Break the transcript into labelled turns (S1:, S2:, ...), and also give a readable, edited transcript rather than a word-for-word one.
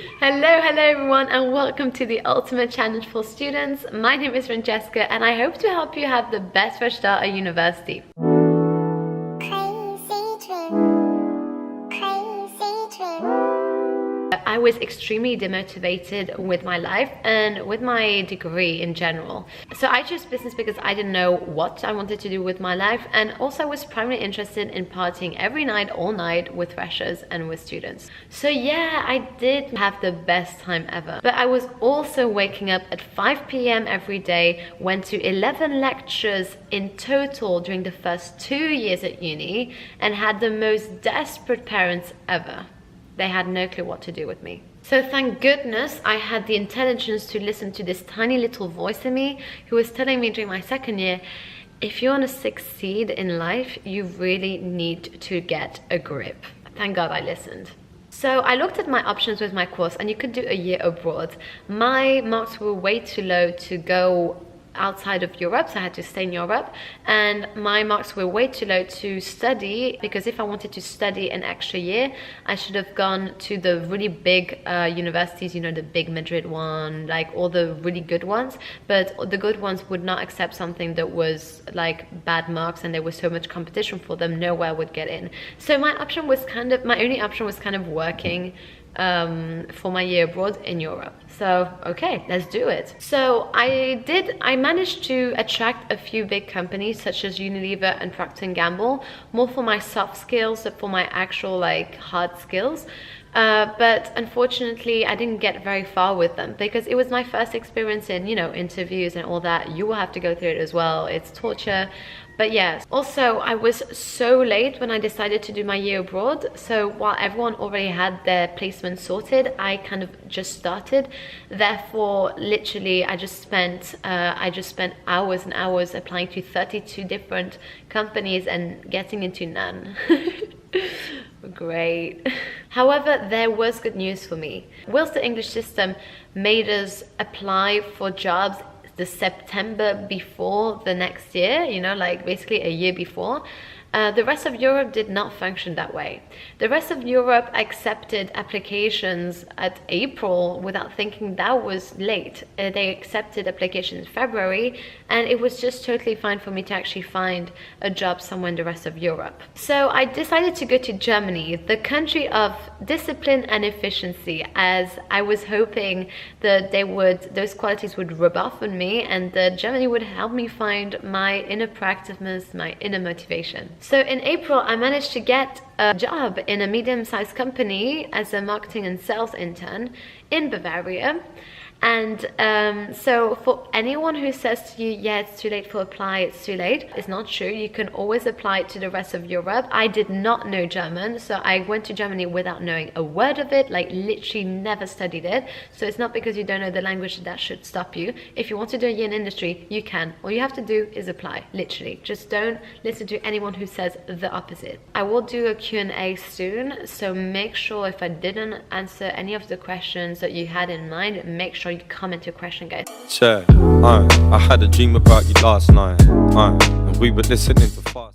S1: Hello everyone, and welcome to the Ultimate Challenge for Students. My name is Francesca and I hope to help you have the best fresh start at university. I was extremely demotivated with my life and with my degree in general. So I chose business because I didn't know what I wanted to do with my life, and also I was primarily interested in partying every night, all night, with freshers and with students. So yeah, I did have the best time ever. But I was also waking up at 5 p.m. every day, went to 11 lectures in total during the first 2 years at uni, and had the most desperate parents ever. They had no clue what to do with me. So thank goodness I had the intelligence to listen to this tiny little voice in me who was telling me during my second year, if you want to succeed in life, you really need to get a grip. Thank God I listened. So I looked at my options with my course, and you could do a year abroad. My marks were way too low to go outside of Europe, so I had to stay in Europe, and my marks were way too low to study, because if I wanted to study an extra year, I should have gone to the really big universities, you know, the big Madrid one, like all the really good ones, but the good ones would not accept something that was like bad marks, and there was so much competition for them, nowhere would get in. So my only option was kind of working for my year abroad in Europe. So okay, let's do it. So I managed to attract a few big companies such as Unilever and Procter & Gamble, more for my soft skills than for my actual like hard skills. But unfortunately I didn't get very far with them, because it was my first experience in, you know, interviews and all that. You will have to go through it as well. It's torture. But yes, also I was so late when I decided to do my year abroad. So while everyone already had their placement sorted, I kind of just started. Therefore, literally, I just spent hours and hours applying to 32 different companies and getting into none. Great. However, there was good news for me. Whilst the English system made us apply for jobs the September before the next year, you know, like basically a year before, the rest of Europe did not function that way. The rest of Europe accepted applications at April without thinking that was late. They accepted applications in February, and it was just totally fine for me to actually find a job somewhere in the rest of Europe. So I decided to go to Germany, the country of discipline and efficiency, as I was hoping that those qualities would rub off on me, and that Germany would help me find my inner practice, my inner motivation. So in April, I managed to get a job in a medium-sized company as a marketing and sales intern in Bavaria. And so for anyone who says to you, yeah, it's too late for apply, it's too late, it's not true. You can always apply to the rest of Europe. I did not know German, so I went to Germany without knowing a word of it, like literally never studied it. So it's not because you don't know the language that should stop you. If you want to do a year in industry, you can. All you have to do is apply, literally. Just don't listen to anyone who says the opposite. I will do a Q&A soon, so make sure if I didn't answer any of the questions that you had in mind, make sure you comment your question, guys.
S2: Check. I had a dream about you last night. And we were listening to fast.